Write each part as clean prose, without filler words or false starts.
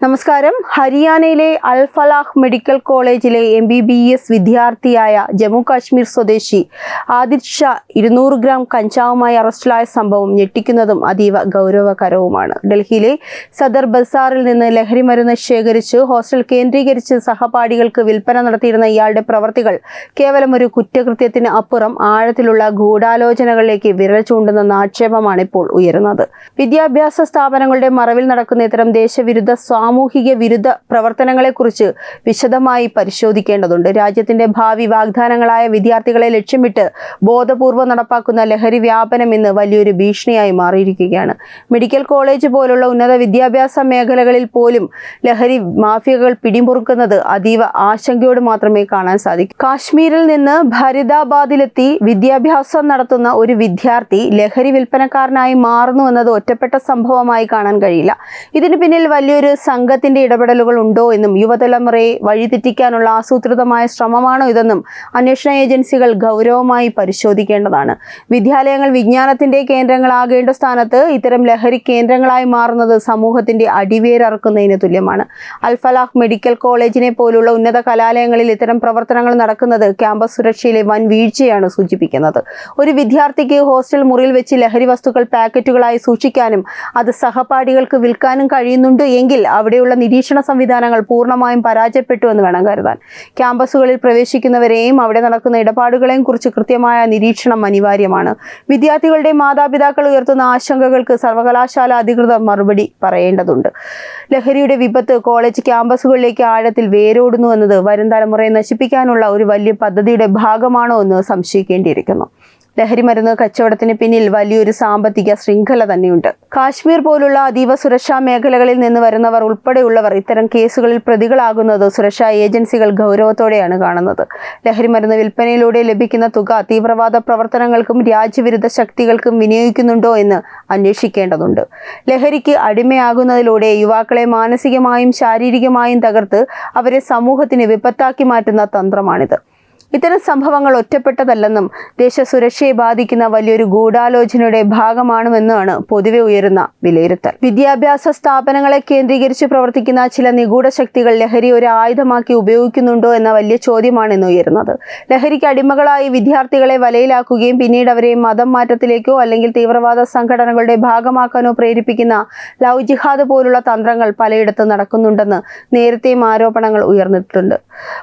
നമസ്കാരം. ഹരിയാനയിലെ അൽ ഫലാഹ് മെഡിക്കൽ കോളേജിലെ MBBS വിദ്യാർത്ഥിയായ ജമ്മു കാശ്മീർ സ്വദേശി ആദിൽ ഷാ 200 ഗ്രാം കഞ്ചാവുമായി അറസ്റ്റിലായ സംഭവം ഞെട്ടിക്കുന്നതും അതീവ ഗൗരവകരവുമാണ്. ഡൽഹിയിലെ സദർ ബസാറിൽ നിന്ന് ലഹരി മരുന്ന് ശേഖരിച്ച് ഹോസ്റ്റൽ കേന്ദ്രീകരിച്ച് സഹപാഠികൾക്ക് വിൽപ്പന നടത്തിയിരുന്ന ഇയാളുടെ പ്രവർത്തികൾ കേവലം ഒരു കുറ്റകൃത്യത്തിന് അപ്പുറം ആഴത്തിലുള്ള ഗൂഢാലോചനകളിലേക്ക് വിരൽ ചൂണ്ടുന്ന ആക്ഷേപമാണ് ഇപ്പോൾ ഉയരുന്നത്. വിദ്യാഭ്യാസ സ്ഥാപനങ്ങളുടെ മറവിൽ നടക്കുന്ന ഇത്തരം ദേശവിരുദ്ധ സാമൂഹിക വിരുദ്ധ പ്രവർത്തനങ്ങളെക്കുറിച്ച് വിശദമായി പരിശോധിക്കേണ്ടതുണ്ട്. രാജ്യത്തിന്റെ ഭാവി വാഗ്ദാനങ്ങളായ വിദ്യാർത്ഥികളെ ലക്ഷ്യമിട്ട് ബോധപൂർവ്വം നടപ്പാക്കുന്ന ലഹരി വ്യാപനം ഇന്ന് വലിയൊരു ഭീഷണിയായി മാറിയിരിക്കുകയാണ്. മെഡിക്കൽ കോളേജ് പോലുള്ള ഉന്നത വിദ്യാഭ്യാസ മേഖലകളിൽ പോലും ലഹരി മാഫിയകൾ പിടിമുറുക്കുന്നത് അതീവ ആശങ്കയോട് മാത്രമേ കാണാൻ സാധിക്കൂ. കാശ്മീരിൽ നിന്ന് ഫരീദാബാദിലെത്തി വിദ്യാഭ്യാസം നടത്തുന്ന ഒരു വിദ്യാർത്ഥി ലഹരി വിൽപ്പനക്കാരനായി മാറുന്നു എന്നത് ഒറ്റപ്പെട്ട സംഭവമായി കാണാൻ കഴിയില്ല. ഇതിന് പിന്നിൽ വലിയൊരു സംഘത്തിന്റെ ഇടപെടലുകൾ ഉണ്ടോ എന്നും യുവതലമുറയെ വഴിതെറ്റിക്കാനുള്ള ആസൂത്രിതമായ ശ്രമമാണോ ഇതെന്നും അന്വേഷണ ഏജൻസികൾ ഗൗരവമായി പരിശോധിക്കേണ്ടതാണ്. വിദ്യാലയങ്ങൾ വിജ്ഞാനത്തിന്റെ കേന്ദ്രങ്ങളാകേണ്ട സ്ഥാനത്ത് ഇത്തരം ലഹരി കേന്ദ്രങ്ങളായി മാറുന്നത് സമൂഹത്തിന്റെ അടിവേരറുക്കുന്നതിന് തുല്യമാണ്. അൽ ഫലാഹ് മെഡിക്കൽ കോളേജിനെ പോലുള്ള ഉന്നത കലാലയങ്ങളിൽ ഇത്തരം പ്രവർത്തനങ്ങൾ നടക്കുന്നത് ക്യാമ്പസ് സുരക്ഷയിലെ വൻ വീഴ്ചയാണ് സൂചിപ്പിക്കുന്നത്. ഒരു വിദ്യാർത്ഥിക്ക് ഹോസ്റ്റൽ മുറിയിൽ വെച്ച് ലഹരി വസ്തുക്കൾ പാക്കറ്റുകളായി സൂക്ഷിക്കാനും അത് സഹപാഠികൾക്ക് വിൽക്കാനും കഴിയുന്നുണ്ട് എങ്കിൽ അവിടെയുള്ള നിരീക്ഷണ സംവിധാനങ്ങൾ പൂർണ്ണമായും പരാജയപ്പെട്ടു എന്ന് വേണം കരുതാൻ. ക്യാമ്പസുകളിൽ പ്രവേശിക്കുന്നവരെയും അവിടെ നടക്കുന്ന ഇടപാടുകളെയും കുറിച്ച് കൃത്യമായ നിരീക്ഷണം അനിവാര്യമാണ്. വിദ്യാർത്ഥികളുടെ മാതാപിതാക്കൾ ഉയർത്തുന്ന ആശങ്കകൾക്ക് സർവകലാശാല അധികൃതർ മറുപടി പറയേണ്ടതുണ്ട്. ലഹരിയുടെ വിപത്ത് കോളേജ് ക്യാമ്പസുകളിലേക്ക് ആഴത്തിൽ വേരോടുന്നു എന്നത് വരും തലമുറയെ നശിപ്പിക്കാനുള്ള ഒരു വലിയ പദ്ധതിയുടെ ഭാഗമാണോ എന്ന് സംശയിക്കേണ്ടിയിരിക്കുന്നു. ലഹരി മരുന്ന് കച്ചവടത്തിന് പിന്നിൽ വലിയൊരു സാമ്പത്തിക ശൃംഖല തന്നെയുണ്ട്. കാശ്മീർ പോലുള്ള അതീവ സുരക്ഷാ മേഖലകളിൽ നിന്ന് വരുന്നവർ ഉൾപ്പെടെയുള്ളവർ ഇത്തരം കേസുകളിൽ പ്രതികളാകുന്നത് സുരക്ഷാ ഏജൻസികൾ ഗൗരവത്തോടെയാണ് കാണുന്നത്. ലഹരി മരുന്ന് വിൽപ്പനയിലൂടെ ലഭിക്കുന്ന തുക തീവ്രവാദ പ്രവർത്തനങ്ങൾക്കും രാജ്യവിരുദ്ധ ശക്തികൾക്കും വിനിയോഗിക്കുന്നുണ്ടോ എന്ന് അന്വേഷിക്കേണ്ടതുണ്ട്. ലഹരിക്ക് അടിമയാകുന്നതിലൂടെ യുവാക്കളെ മാനസികമായും ശാരീരികമായും തകർത്ത് അവരെ സമൂഹത്തിന് വിപത്താക്കി മാറ്റുന്ന തന്ത്രമാണിത്. ഇത്തരം സംഭവങ്ങൾ ഒറ്റപ്പെട്ടതല്ലെന്നും ദേശസുരക്ഷയെ ബാധിക്കുന്ന വലിയൊരു ഗൂഢാലോചനയുടെ ഭാഗമാണെന്നാണ് പൊതുവെ ഉയരുന്ന വിലയിരുത്തൽ. വിദ്യാഭ്യാസ സ്ഥാപനങ്ങളെ കേന്ദ്രീകരിച്ച് പ്രവർത്തിക്കുന്ന ചില നിഗൂഢ ശക്തികൾ ലഹരി ഒരു ആയുധമാക്കി ഉപയോഗിക്കുന്നുണ്ടോ എന്ന വലിയ ചോദ്യമാണ് ഇന്ന് ഉയരുന്നത്. ലഹരിക്ക് അടിമകളായി വിദ്യാർത്ഥികളെ വലയിലാക്കുകയും പിന്നീട് അവരെ മതം മാറ്റത്തിലേക്കോ അല്ലെങ്കിൽ തീവ്രവാദ സംഘടനകളുടെ ഭാഗമാക്കാനോ പ്രേരിപ്പിക്കുന്ന ലവ് ജിഹാദ് പോലുള്ള തന്ത്രങ്ങൾ പലയിടത്തും നടക്കുന്നുണ്ടെന്ന് നേരത്തെയും ആരോപണങ്ങൾ ഉയർന്നിട്ടുണ്ട്.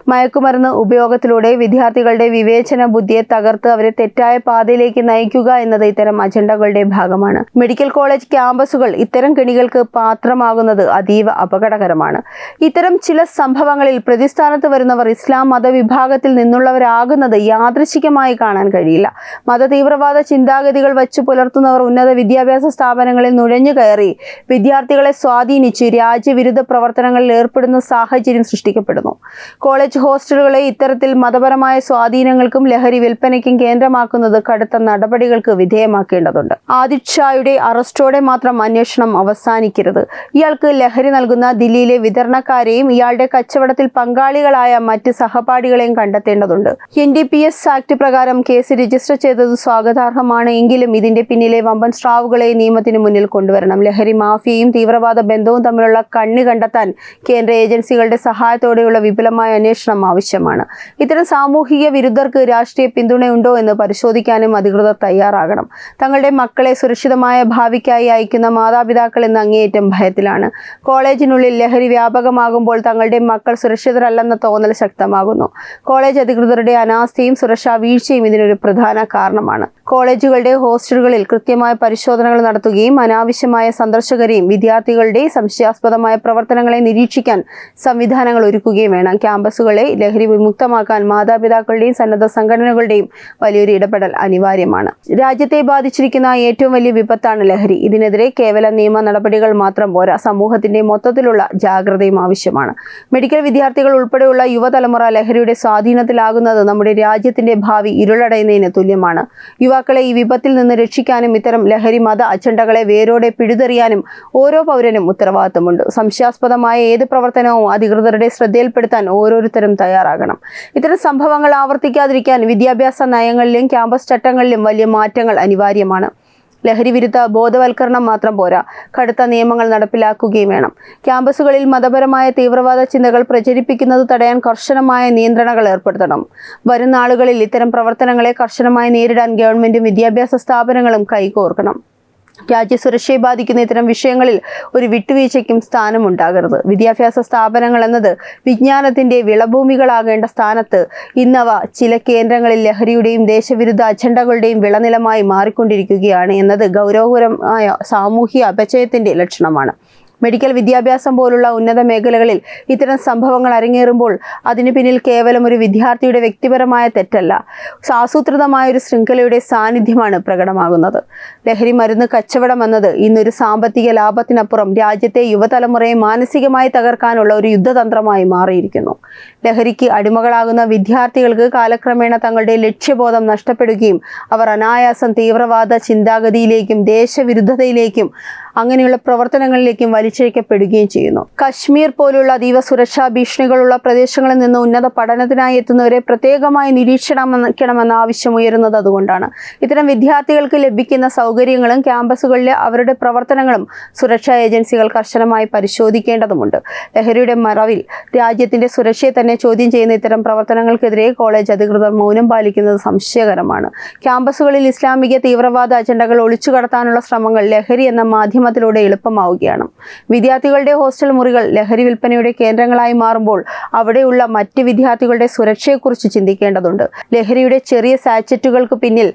മയക്കുമരുന്ന് ഉപയോഗത്തിലൂടെ വിദ്യാർത്ഥികളുടെ വിവേചന ബുദ്ധിയെ തകർത്ത് അവരെ തെറ്റായ പാതയിലേക്ക് നയിക്കുക എന്നത് ഇത്തരം അജണ്ടകളുടെ ഭാഗമാണ്. മെഡിക്കൽ കോളേജ് ക്യാമ്പസുകൾ ഇത്തരം കെണികൾക്ക് പാത്രമാകുന്നത് അതീവ അപകടകരമാണ്. ഇത്തരം ചില സംഭവങ്ങളിൽ പ്രതിസ്ഥാനത്ത് വരുന്നവർ ഇസ്ലാം മതവിഭാഗത്തിൽ നിന്നുള്ളവരാകുന്നത് യാദൃച്ഛികമായി കാണാൻ കഴിയില്ല. മതതീവ്രവാദ ചിന്താഗതികൾ വച്ചു പുലർത്തുന്നവർ ഉന്നത വിദ്യാഭ്യാസ സ്ഥാപനങ്ങളിൽ നുഴഞ്ഞു കയറി വിദ്യാർത്ഥികളെ സ്വാധീനിച്ച് രാജ്യവിരുദ്ധ പ്രവർത്തനങ്ങളിൽ ഏർപ്പെടുന്ന സാഹചര്യം സൃഷ്ടിക്കപ്പെടുന്നു. കോളേജ് ഹോസ്റ്റലുകളെ ഇത്തരത്തിൽ മതപരമായ സ്വാധീനങ്ങൾക്കും ലഹരി വിൽപ്പനയ്ക്കും കേന്ദ്രമാക്കുന്നത് കടുത്ത നടപടികൾക്ക് വിധേയമാക്കേണ്ടതുണ്ട്. ആദിൽ ഷായുടെ അറസ്റ്റോടെ മാത്രം അന്വേഷണം അവസാനിക്കരുത്. ഇയാൾക്ക് ലഹരി നൽകുന്ന ദില്ലിയിലെ വിതരണക്കാരെയും ഇയാളുടെ കച്ചവടത്തിൽ പങ്കാളികളായ മറ്റ് സഹപാഠികളെയും കണ്ടെത്തേണ്ടതുണ്ട്. NDPS ആക്ട് പ്രകാരം കേസ് രജിസ്റ്റർ ചെയ്തത് സ്വാഗതാർഹമാണ്. എങ്കിലും ഇതിന്റെ പിന്നിലെ വമ്പൻ സ്രാവുകളെ നിയമത്തിന് മുന്നിൽ കൊണ്ടുവരണം. ലഹരി മാഫിയയും തീവ്രവാദ ബന്ധവും തമ്മിലുള്ള കണ്ണി കണ്ടെത്താൻ കേന്ദ്ര ഏജൻസികളുടെ സഹായത്തോടെയുള്ള വിപുലമായ അന്വേഷണം ആവശ്യമാണ്. ഇത്തരം സാമൂഹിക വിരുദ്ധർക്ക് രാഷ്ട്രീയ പിന്തുണയുണ്ടോ എന്ന് പരിശോധിക്കാനും അധികൃതർ തയ്യാറാകണം. തങ്ങളുടെ മക്കളെ സുരക്ഷിതമായ ഭാവിക്കായി അയക്കുന്ന മാതാപിതാക്കൾ ഇന്ന് അങ്ങേയറ്റം ഭയത്തിലാണ്. കോളേജിനുള്ളിൽ ലഹരി വ്യാപകമാകുമ്പോൾ തങ്ങളുടെ മക്കൾ സുരക്ഷിതരല്ലെന്ന തോന്നൽ ശക്തമാകുന്നു. കോളേജ് അധികൃതരുടെ അനാസ്ഥയും സുരക്ഷാ വീഴ്ചയും ഇതിനൊരു പ്രധാന കാരണമാണ്. കോളേജുകളുടെ ഹോസ്റ്റലുകളിൽ കൃത്യമായ പരിശോധനകൾ നടത്തുകയും അനാവശ്യമായ സന്ദർശകരെയും വിദ്യാർത്ഥികളുടെ സംശയാസ്പദമായ പ്രവർത്തനങ്ങളെ നിരീക്ഷിക്കാൻ സംവിധാനങ്ങൾ ഒരുക്കുകയും വേണം. ക്യാമ്പസുകളെ ലഹരി വിമുക്തമാക്കാൻ മാതാപിതാക്കളുടെയും സന്നദ്ധ സംഘടനകളുടെയും വലിയൊരു ഇടപെടൽ അനിവാര്യമാണ്. രാജ്യത്തെ ബാധിച്ചിരിക്കുന്ന ഏറ്റവും വലിയ വിപത്താണ് ലഹരി. ഇതിനെതിരെ കേവലം നിയമ നടപടികൾ മാത്രം പോരാ, സമൂഹത്തിന്റെ മൊത്തത്തിലുള്ള ജാഗ്രതയും ആവശ്യമാണ്. മെഡിക്കൽ വിദ്യാർത്ഥികൾ ഉൾപ്പെടെയുള്ള യുവതലമുറ ലഹരിയുടെ സ്വാധീനത്തിലാകുന്നത് നമ്മുടെ രാജ്യത്തിന്റെ ഭാവി ഇരുളടയുന്നതിന് തുല്യമാണ്. യുവാക്കളെ ഈ വിപത്തിൽ നിന്ന് രക്ഷിക്കാനും ഇത്തരം ലഹരി മത അജണ്ടകളെ വേരോടെ പിഴുതെറിയാനും ഓരോ പൗരനും ഉത്തരവാദിത്തമുണ്ട്. സംശയാസ്പദമായ ഏത് പ്രവർത്തനവും അധികൃതരുടെ ശ്രദ്ധയിൽപ്പെടുത്താൻ ഓരോരുത്തരും തയ്യാറാകണം. ഇത്തരം സംഭവങ്ങൾ ആവർത്തിക്കാതിരിക്കാൻ വിദ്യാഭ്യാസ നയങ്ങളിലും ക്യാമ്പസ് ചട്ടങ്ങളിലും വലിയ മാറ്റങ്ങൾ അനിവാര്യമാണ്. ലഹരി വിരുദ്ധ ബോധവൽക്കരണം മാത്രം പോരാ, കടുത്ത നിയമങ്ങൾ നടപ്പിലാക്കുകയും വേണം. ക്യാമ്പസുകളിൽ മതപരമായ തീവ്രവാദ ചിന്തകൾ പ്രചരിപ്പിക്കുന്നത് തടയാൻ കർശനമായ നിയന്ത്രണങ്ങൾ ഏർപ്പെടുത്തണം. വരും നാളുകളിൽ ഇത്തരം പ്രവർത്തനങ്ങളെ കർശനമായി നേരിടാൻ ഗവൺമെന്റും വിദ്യാഭ്യാസ സ്ഥാപനങ്ങളും കൈകോർക്കണം. രാജ്യസുരക്ഷയെ ബാധിക്കുന്ന ഇത്തരം വിഷയങ്ങളിൽ ഒരു വിട്ടുവീഴ്ചയ്ക്കും സ്ഥാനമുണ്ടാകരുത്. വിദ്യാഭ്യാസ സ്ഥാപനങ്ങൾ എന്നത് വിജ്ഞാനത്തിന്റെ വിളഭൂമികളാകേണ്ട സ്ഥാനത്ത് ഇന്നവ ചില കേന്ദ്രങ്ങളിൽ ലഹരിയുടെയും ദേശവിരുദ്ധ അജണ്ടകളുടെയും വിളനിലമായി മാറിക്കൊണ്ടിരിക്കുകയാണ് എന്നത് ഗൗരവകരമായ സാമൂഹ്യ അപചയത്തിന്റെ ലക്ഷണമാണ്. മെഡിക്കൽ വിദ്യാഭ്യാസം പോലുള്ള ഉന്നത മേഖലകളിൽ ഇത്തരം സംഭവങ്ങൾ അരങ്ങേറുമ്പോൾ അതിനു പിന്നിൽ കേവലം ഒരു വിദ്യാർത്ഥിയുടെ വ്യക്തിപരമായ തെറ്റല്ല, ആസൂത്രിതമായ ഒരു ശൃംഖലയുടെ സാന്നിധ്യമാണ് പ്രകടമാകുന്നത്. ലഹരി മരുന്ന് കച്ചവടം എന്നത് ഇന്നൊരു സാമ്പത്തിക ലാഭത്തിനപ്പുറം രാജ്യത്തെ യുവതലമുറയെ മാനസികമായി തകർക്കാനുള്ള ഒരു യുദ്ധതന്ത്രമായി മാറിയിരിക്കുന്നു. ലഹരിക്ക് അടിമകളാകുന്ന വിദ്യാർത്ഥികൾക്ക് കാലക്രമേണ തങ്ങളുടെ ലക്ഷ്യബോധം നഷ്ടപ്പെടുകയും അവർ അനായാസം തീവ്രവാദ ചിന്താഗതിയിലേക്കും ദേശവിരുദ്ധതയിലേക്കും അങ്ങനെയുള്ള പ്രവർത്തനങ്ങളിലേക്കും വലിച്ചിഴക്കപ്പെടുകയും ചെയ്യുന്നു. കശ്മീർ പോലുള്ള അതീവ സുരക്ഷാ ഭീഷണികളുള്ള പ്രദേശങ്ങളിൽ നിന്ന് ഉന്നത പഠനത്തിനായി എത്തുന്നവരെ പ്രത്യേകമായി നിരീക്ഷണമെന്ന ആവശ്യം ഉയരുന്നത് അതുകൊണ്ടാണ്. ഇത്തരം വിദ്യാർത്ഥികൾക്ക് ലഭിക്കുന്ന സൗകര്യങ്ങളും ക്യാമ്പസുകളിലെ അവരുടെ പ്രവർത്തനങ്ങളും സുരക്ഷാ ഏജൻസികൾ കർശനമായി പരിശോധിക്കേണ്ടതുണ്ട്. ലഹരിയുടെ മറവിൽ രാജ്യത്തിന്റെ സുരക്ഷയെ തന്നെ ചോദ്യം ചെയ്യുന്ന ഇത്തരം പ്രവർത്തനങ്ങൾക്കെതിരെ കോളേജ് അധികൃതർ മൗനം പാലിക്കുന്നത് സംശയകരമാണ്. ക്യാമ്പസുകളിൽ ഇസ്ലാമിക തീവ്രവാദ അജണ്ടകൾ ഒളിച്ചുകടത്താനുള്ള ശ്രമങ്ങൾ ലഹരി എന്ന മാധ്യമത്തിലൂടെ എളുപ്പമാവുകയാണ്. വിദ്യാർത്ഥികളുടെ ഹോസ്റ്റൽ മുറികൾ ലഹരി വിൽപ്പനയുടെ കേന്ദ്രങ്ങളായി മാറുമ്പോൾ അവിടെയുള്ള മറ്റ് വിദ്യാർത്ഥികളുടെ സുരക്ഷയെക്കുറിച്ച് ചിന്തിക്കേണ്ടതുണ്ട്. ലഹരിയുടെ ചെറിയ സാച്ചറ്റുകൾക്ക് പിന്നിൽ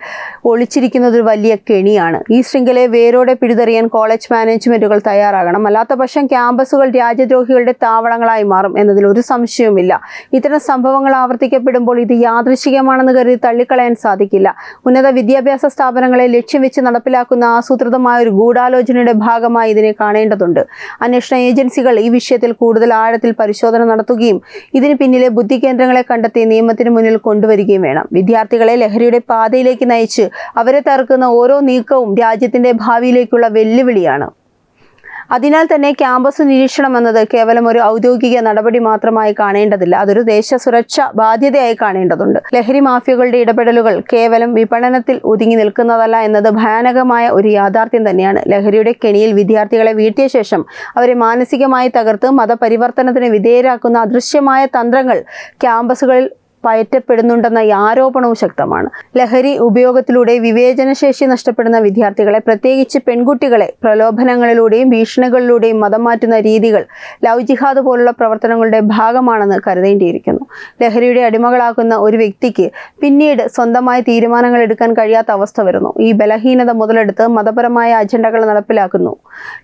ഒളിച്ചിരിക്കുന്നത് ഒരു വലിയ കെണിയാണ്. ഈ ശൃംഖലയെ വേരോടെ പിഴുതെറിയാൻ കോളേജ് മാനേജ്മെന്റുകൾ തയ്യാറാകണം. അല്ലാത്ത പക്ഷം ക്യാമ്പസുകൾ രാജ്യദ്രോഹികളുടെ താവളങ്ങളായി മാറും എന്നതിൽ ഒരു സംശയവുമില്ല. ഇത്തരം സംഭവങ്ങൾ ആവർത്തിക്കപ്പെടുമ്പോൾ ഇത് യാദൃശ്ചികമാണെന്ന് കരുതി തള്ളിക്കളയാൻ സാധിക്കില്ല. ഉന്നത വിദ്യാഭ്യാസ സ്ഥാപനങ്ങളെ ലക്ഷ്യം വെച്ച് നടപ്പിലാക്കുന്ന ആസൂത്രിതമായ ഒരു ഗൂഢാലോചനയുടെ ഭാഗമായി ഇതിനെ കാണേണ്ടതുണ്ട്. അന്വേഷണ ഏജൻസികൾ ഈ വിഷയത്തിൽ കൂടുതൽ ആഴത്തിൽ പരിശോധന നടത്തുകയും ഇതിന് പിന്നിലെ ബുദ്ധികേന്ദ്രങ്ങളെ കണ്ടെത്തി നിയമത്തിന് മുന്നിൽ കൊണ്ടുവരികയും വേണം. വിദ്യാർത്ഥികളെ ലഹരിയുടെ പാതയിലേക്ക് നയിച്ച് അവരെ തകർക്കുന്ന ഓരോ നീക്കവും രാജ്യത്തിന്റെ ഭാവിയിലേക്കുള്ള വെല്ലുവിളിയാണ്. അതിനാൽ തന്നെ ക്യാമ്പസ് നിരീക്ഷണം എന്നത് കേവലം ഒരു ഔദ്യോഗിക നടപടി മാത്രമായി കാണേണ്ടതില്ല, അതൊരു ദേശസുരക്ഷ ബാധ്യതയായി കാണേണ്ടതുണ്ട്. ലഹരി മാഫിയകളുടെ ഇടപെടലുകൾ കേവലം വിപണനത്തിൽ ഒതുങ്ങി നിൽക്കുന്നതല്ല എന്നത് ഭയാനകമായ ഒരു യാഥാർത്ഥ്യം തന്നെയാണ്. ലഹരിയുടെ കെണിയിൽ വിദ്യാർത്ഥികളെ വീഴ്ത്തിയ ശേഷം അവരെ മാനസികമായി തകർത്ത് മതപരിവർത്തനത്തിന് വിധേയരാക്കുന്ന അദൃശ്യമായ തന്ത്രങ്ങൾ ക്യാമ്പസുകളിൽ പയറ്റപ്പെടുന്നുണ്ടെന്ന ആരോപണവും ശക്തമാണ്. ലഹരി ഉപയോഗത്തിലൂടെ വിവേചനശേഷി നഷ്ടപ്പെടുന്ന വിദ്യാർത്ഥികളെ, പ്രത്യേകിച്ച് പെൺകുട്ടികളെ, പ്രലോഭനങ്ങളിലൂടെയും ഭീഷണികളിലൂടെയും മതം മാറ്റുന്ന രീതികൾ ലവ് ജിഹാദ് പോലുള്ള പ്രവർത്തനങ്ങളുടെ ഭാഗമാണെന്ന് കരുതേണ്ടിയിരിക്കുന്നു. ലഹരിയുടെ അടിമകളാക്കുന്ന ഒരു വ്യക്തിക്ക് പിന്നീട് സ്വന്തമായി തീരുമാനങ്ങൾ എടുക്കാൻ കഴിയാത്ത അവസ്ഥ വരുന്നു. ഈ ബലഹീനത മുതലെടുത്ത് മതപരമായ അജണ്ടകൾ നടപ്പിലാക്കുന്നു.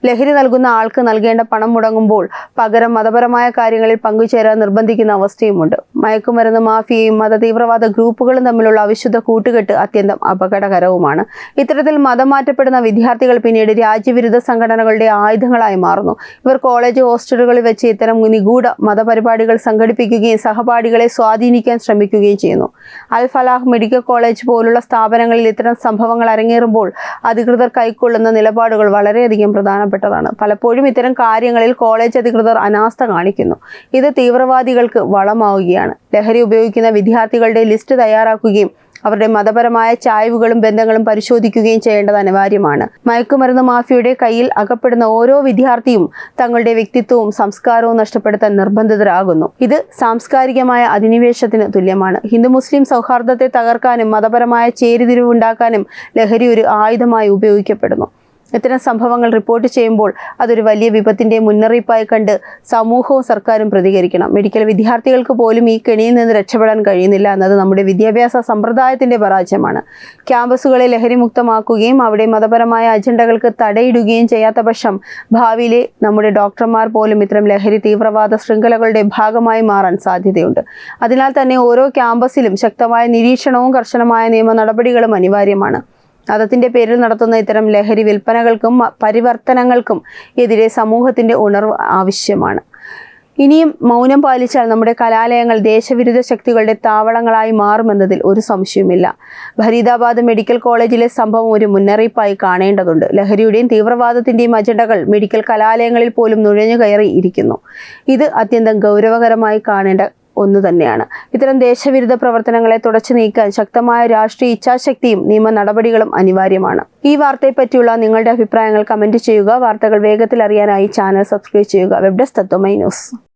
ലഹരി നൽകുന്ന ആൾക്ക് നൽകേണ്ട പണം മുടങ്ങുമ്പോൾ പകരം മതപരമായ കാര്യങ്ങളിൽ പങ്കുചേരാൻ നിർബന്ധിക്കുന്ന അവസ്ഥയുമുണ്ട്. മയക്കുമരുന്ന് മാഫിയയും മതതീവ്രവാദ ഗ്രൂപ്പുകളും തമ്മിലുള്ള അവിശുദ്ധ കൂട്ടുകെട്ട് അത്യന്തം അപകടകരവുമാണ്. ഇത്തരത്തിൽ മതം മാറ്റപ്പെടുന്ന വിദ്യാർത്ഥികൾ പിന്നീട് രാജ്യവിരുദ്ധ സംഘടനകളുടെ ആയുധങ്ങളായി മാറുന്നു. ഇവർ കോളേജ് ഹോസ്റ്റലുകളിൽ വെച്ച് ഇത്തരം നിഗൂഢ മതപരിപാടികൾ സംഘടിപ്പിക്കുകയും സഹപാഠികളെ സ്വാധീനിക്കാൻ ശ്രമിക്കുകയും ചെയ്യുന്നു. അൽ ഫലാഹ് മെഡിക്കൽ കോളേജ് പോലുള്ള സ്ഥാപനങ്ങളിൽ ഇത്തരം സംഭവങ്ങൾ അരങ്ങേറുമ്പോൾ അധികൃതർ കൈക്കൊള്ളുന്ന നിലപാടുകൾ വളരെയധികം പ്രധാനപ്പെട്ടതാണ്. പലപ്പോഴും ഇത്തരം കാര്യങ്ങളിൽ കോളേജ് അധികൃതർ അനാസ്ഥ കാണിക്കുന്നു. ഇത് തീവ്രവാദികൾക്ക് വളമാവുകയാണ്. ലഹരി ഉപയോഗിക്കുന്ന വിദ്യാർത്ഥികളുടെ ലിസ്റ്റ് തയ്യാറാക്കുകയും അവരുടെ മതപരമായ ചായ്വുകളും ബന്ധങ്ങളും പരിശോധിക്കുകയും ചെയ്യേണ്ടത് അനിവാര്യമാണ്. മയക്കുമരുന്ന് മാഫിയയുടെ കയ്യിൽ അകപ്പെടുന്ന ഓരോ വിദ്യാർത്ഥിയും തങ്ങളുടെ വ്യക്തിത്വവും സംസ്കാരവും നഷ്ടപ്പെടുത്താൻ നിർബന്ധിതരാകുന്നു. ഇത് സാംസ്കാരികമായ അധിനിവേശത്തിന് തുല്യമാണ്. ഹിന്ദു മുസ്ലിം സൗഹാർദ്ദത്തെ തകർക്കാനും മതപരമായ ചേരിതിരിവുണ്ടാക്കാനും ലഹരി ഒരു ആയുധമായി ഉപയോഗിക്കപ്പെടുന്നു. ഇത്തരം സംഭവങ്ങൾ റിപ്പോർട്ട് ചെയ്യുമ്പോൾ അതൊരു വലിയ വിപത്തിൻ്റെ മുന്നറിയിപ്പായി കണ്ട് സമൂഹവും സർക്കാരും പ്രതികരിക്കണം. മെഡിക്കൽ വിദ്യാർത്ഥികൾക്ക് പോലും ഈ കെണിയിൽ നിന്ന് രക്ഷപ്പെടാൻ കഴിയുന്നില്ല എന്നത് നമ്മുടെ വിദ്യാഭ്യാസ സമ്പ്രദായത്തിൻ്റെ പരാജയമാണ്. ക്യാമ്പസുകളെ ലഹരിമുക്തമാക്കുകയും അവിടെ മതപരമായ അജണ്ടകൾക്ക് തടയിടുകയും ചെയ്യാത്ത പക്ഷം ഭാവിയിലെ നമ്മുടെ ഡോക്ടർമാർ പോലും ഇത്തരം ലഹരി തീവ്രവാദ ശൃംഖലകളുടെ ഭാഗമായി മാറാൻ സാധ്യതയുണ്ട്. അതിനാൽ തന്നെ ഓരോ ക്യാമ്പസിലും ശക്തമായ നിരീക്ഷണവും കർശനമായ നിയമ നടപടികളും അനിവാര്യമാണ്. മതത്തിൻ്റെ പേരിൽ നടത്തുന്ന ഇത്തരം ലഹരി വിൽപ്പനകൾക്കും പരിവർത്തനങ്ങൾക്കും എതിരെ സമൂഹത്തിൻ്റെ ഉണർവ് ആവശ്യമാണ്. ഇനിയും മൗനം പാലിച്ചാൽ നമ്മുടെ കലാലയങ്ങൾ ദേശവിരുദ്ധ ശക്തികളുടെ താവളങ്ങളായി മാറുമെന്നതിൽ ഒരു സംശയവുമില്ല. ഫരീദാബാദ് മെഡിക്കൽ കോളേജിലെ സംഭവം ഒരു മുന്നറിയിപ്പായി കാണേണ്ടതുണ്ട്. ലഹരിയുടെയും തീവ്രവാദത്തിൻ്റെയും അജണ്ടകൾ മെഡിക്കൽ കലാലയങ്ങളിൽ പോലും നുഴഞ്ഞു കയറി ഇരിക്കുന്നു. ഇത് അത്യന്തം ഗൗരവകരമായി കാണേണ്ട ഒന്ന് തന്നെയാണ്. ഇത്തരം ദേശവിരുദ്ധ പ്രവർത്തനങ്ങളെ തുടച്ചു നീക്കാൻ ശക്തമായ രാഷ്ട്രീയ ഇച്ഛാശക്തിയും നിയമ നടപടികളും അനിവാര്യമാണ്. ഈ വാർത്തയെ പറ്റിയുള്ള നിങ്ങളുടെ അഭിപ്രായങ്ങൾ കമന്റ് ചെയ്യുക. വാർത്തകൾ വേഗത്തിൽ അറിയാനായി ചാനൽ സബ്സ്ക്രൈബ് ചെയ്യുക. വെബ് ഡെസ്ക് തത്വമൈ ന്യൂസ്.